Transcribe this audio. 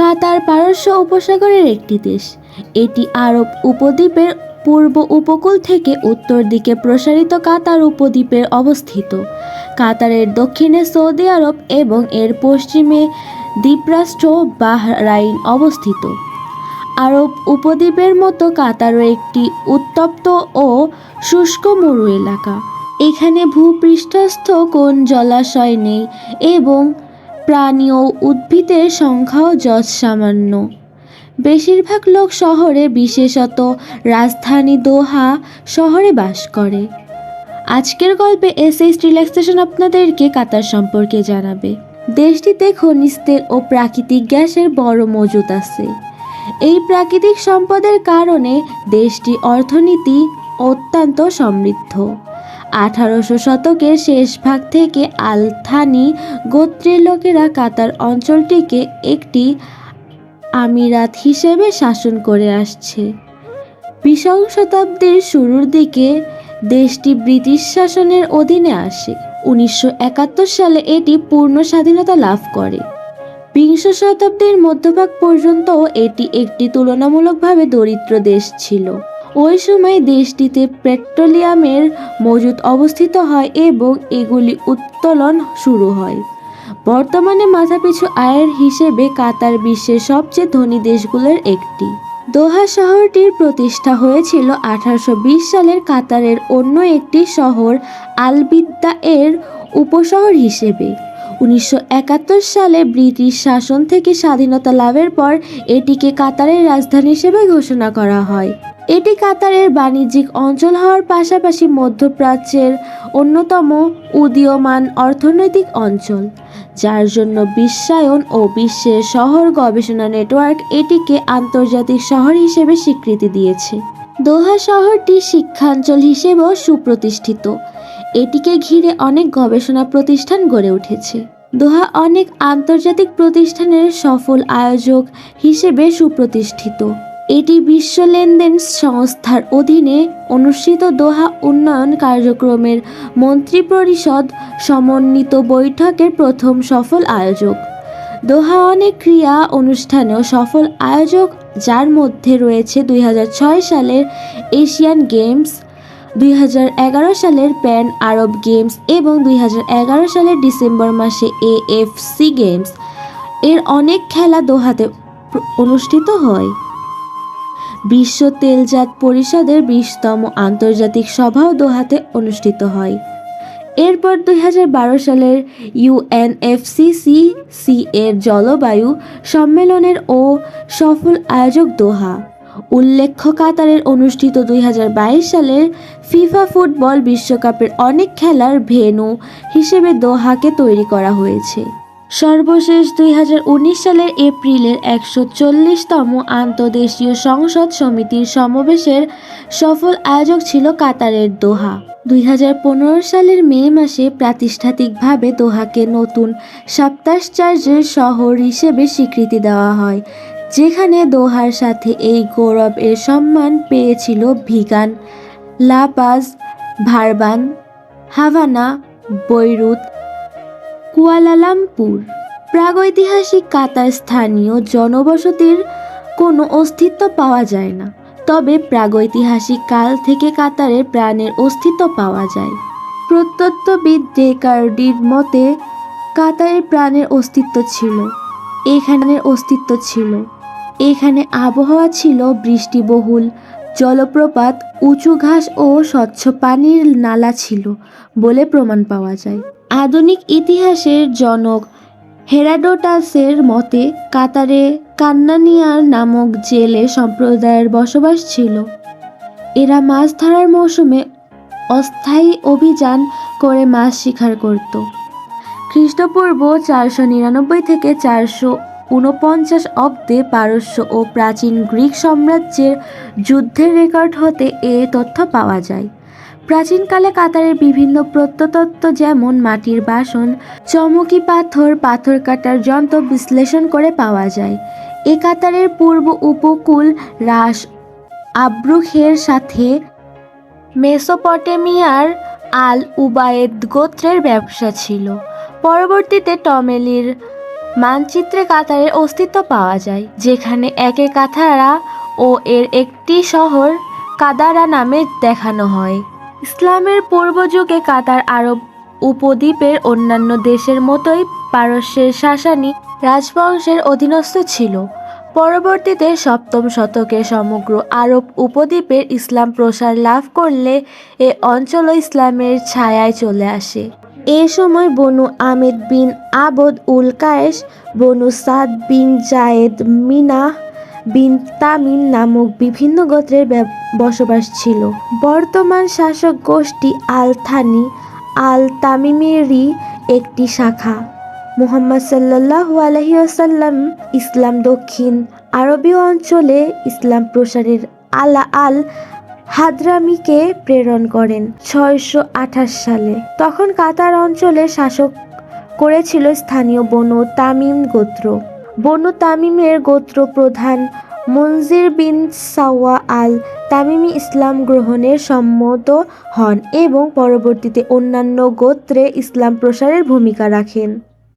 কাতার পারস্য উপসাগরের একটি দেশ। এটি আরব উপদ্বীপের পূর্ব উপকূল থেকে উত্তর দিকে প্রসারিত কাতার উপদ্বীপে অবস্থিত। কাতারের দক্ষিণে সৌদি আরব এবং এর পশ্চিমে দ্বীপরাষ্ট্র বাহরাইন অবস্থিত। আরব উপদ্বীপের মতো কাতারও একটি উত্তপ্ত ও শুষ্ক মরু এলাকা। এখানে ভূপৃষ্ঠস্থ কোন জলাশয় নেই এবং প্রাণী ও উদ্ভিদের সংখ্যাও যৎসামান্য। বেশিরভাগ লোক শহরে, বিশেষত রাজধানী দোহা শহরে বাস করে। আজকের গল্পে এসএইচ রিল্যাক্সেশন আপনাদেরকে কাতার সম্পর্কে জানাবে। দেশটিতে খনিজ তেল ও প্রাকৃতিক গ্যাসের বড় মজুদ আছে। এই প্রাকৃতিক সম্পদের কারণে দেশটির অর্থনীতি অত্যন্ত সমৃদ্ধ। 1800 শতকের শেষ ভাগ থেকে আল থানি গোত্রের লোকেরা কাতার অঞ্চলটিকে একটি আমিরাত হিসেবে শাসন করে আসছে। 20 শতাব্দীর শুরুর দিকে দেশটি ব্রিটিশ শাসনের অধীনে আসে। 1971 সালে এটি পূর্ণ স্বাধীনতা লাভ করে। 20 শতাব্দীর মধ্যভাগ পর্যন্ত এটি একটি তুলনামূলকভাবে দরিদ্র দেশ ছিল। ওই সময় দেশটিতে পেট্রোলিয়ামের মজুদ অবস্থিত হয় এবং এগুলি উত্তোলন শুরু হয়। বর্তমানে মাথাপিছু আয়ের হিসেবে কাতার বিশ্বের সবচেয়ে ধনী দেশগুলোর একটি। দোহা শহরটির প্রতিষ্ঠা হয়েছিল 1820 সালের কাতারের অন্য একটি শহর আল-বিদা এর উপশহর হিসেবে। 1971 সালে ব্রিটিশ শাসন থেকে স্বাধীনতা লাভের পর এটিকে কাতারের রাজধানী হিসেবে ঘোষণা করা হয়। এটি কাতারের বাণিজ্যিক অঞ্চল হওয়ার পাশাপাশি মধ্যপ্রাচ্যের অন্যতম উদীয়মান অর্থনৈতিক অঞ্চল, যার জন্য বিশ্বায়ন ও বিশ্বের শহর গবেষণা নেটওয়ার্ক এটিকে আন্তর্জাতিক শহর হিসেবে স্বীকৃতি দিয়েছে। দোহা শহরটি শিক্ষাঞ্চল হিসেবেও সুপ্রতিষ্ঠিত। এটিকে ঘিরে অনেক গবেষণা প্রতিষ্ঠান গড়ে উঠেছে। দোহা অনেক আন্তর্জাতিক প্রতিষ্ঠানের সফল আয়োজক হিসেবে সুপ্রতিষ্ঠিত। এটি বিশ্ব লেনদেন সংস্থার অধীনে অনুষ্ঠিত দোহা উন্নয়ন কার্যক্রমের মন্ত্রিপরিষদ সমন্বিত বৈঠকের প্রথম সফল আয়োজক। দোহা অনেক ক্রীড়া অনুষ্ঠানেও সফল আয়োজক, যার মধ্যে রয়েছে 2006 সালের এশিয়ান গেমস, 2011 সালের প্যান আরব গেমস এবং 2011 সালের ডিসেম্বর মাসে এএফসি গেমস। এর অনেক খেলা দোহাতে অনুষ্ঠিত হয়। বিশ্ব তেলজাত পরিষদের 20তম আন্তর্জাতিক সভাও দোহাতে অনুষ্ঠিত হয়। এরপর 2012 সালের ইউএনএফসিসিসি এর জলবায়ু সম্মেলনের ও সফল আয়োজক দোহা। উল্লেখ্য, কাতারের অনুষ্ঠিত 2022 সালের ফিফা ফুটবল বিশ্বকাপের অনেক খেলার ভেন্যু হিসেবে দোহাকে তৈরি করা হয়েছে। সর্বশেষ 2019 সালের এপ্রিলের 140তম আন্তর্দেশীয় সংসদ সমিতির সমাবেশের সফল আয়োজক ছিল কাতারের দোহা। 2015 সালের মে মাসে প্রাতিষ্ঠানিকভাবে দোহাকে নতুন সাপ্তাশ্চর্যের শহর হিসেবে স্বীকৃতি দেওয়া হয়, যেখানে দোহার সাথে এই গৌরব এর সম্মান পেয়েছিল ভিগান, লা পাজ, ভারবান, হাভানা, বৈরুত, কুয়ালালামপুর। প্রাগৈতিহাসিক কাতার স্থানীয় জনবসতির কোনো অস্তিত্ব পাওয়া যায় না, তবে প্রাগৈতিহাসিক কাল থেকে কাতারের প্রাণের অস্তিত্ব পাওয়া যায়। প্রত্নতত্ত্ববিদ ডেকার্ডির মতে কাতারের প্রাণের অস্তিত্ব ছিল। এখানে আবহাওয়া ছিল বৃষ্টিবহুল, জলপ্রপাত, উঁচু ঘাস ও স্বচ্ছ পানির নালা ছিল বলে প্রমাণ পাওয়া যায়। আধুনিক ইতিহাসের জনক হেরাডোটাসের মতে কাতারে কান্নানিয়ার নামক জেলে সম্প্রদায়ের বসবাস ছিল। এরা মাছ ধরার মৌসুমে অস্থায়ী অভিযান করে মাছ শিকার করত। খ্রিস্টপূর্ব 499 থেকে 449 অব্দে পারস্য ও প্রাচীন গ্রিক সাম্রাজ্যের যুদ্ধের রেকর্ড হতে এ তথ্য পাওয়া যায়। প্রাচীনকালে কাতারের বিভিন্ন প্রত্নতত্ত্ব যেমন মাটির বাসন, চমকি পাথর, পাথর কাটার যন্ত্র বিশ্লেষণ করে পাওয়া যায়। এ কাতারের পূর্ব উপকূল রাস আব্রুখের সাথে মেসোপটেমিয়ার আল উবায়েদ গোত্রের ব্যবসা ছিল। পরবর্তীতে টমেলির মানচিত্রে কাতারের অস্তিত্ব পাওয়া যায়, যেখানে একে কাতারা ও এর একটি শহর কাদারা নামে দেখানো হয়। ইসলামের পূর্ব যুগে কাতার আরব উপদ্বীপের অন্যান্য দেশের মতোই পারস্যের সাসানি রাজবংশের অধীনস্থ ছিল। পরবর্তীতে সপ্তম শতকে সমগ্র আরব উপদ্বীপের ইসলাম প্রসার লাভ করলে এ অঞ্চলও ইসলামের ছায়ায় চলে আসে। এ সময় বনু আমেদ বিন আবদ উল কায়েস, বনু সাদ বিন জায়েদ, মিনাহ বিন তামিম নামক বিভিন্ন গোত্রের বসবাস ছিল। বর্তমান শাসক গোষ্ঠী আল থানি আল তামিমেরই একটি শাখা। মুহাম্মদ সাল্লাল্লাহু আলাইহি ওয়াসাল্লাম ইসলাম দক্ষিণ আরবীয় অঞ্চলে ইসলাম প্রসারের আলা আল হাদ্রামিকে প্রেরণ করেন 628 সালে। তখন কাতার অঞ্চলে শাসক করেছিল স্থানীয় বনু তামিম গোত্র। বনু তামিমের গোত্র প্রধান মুনজির বিন সাওয়া আল তামিমি ইসলাম গ্রহণের সম্মত হন এবং পরবর্তীতে অন্যান্য গোত্রে ইসলাম প্রসারের ভূমিকা রাখেন।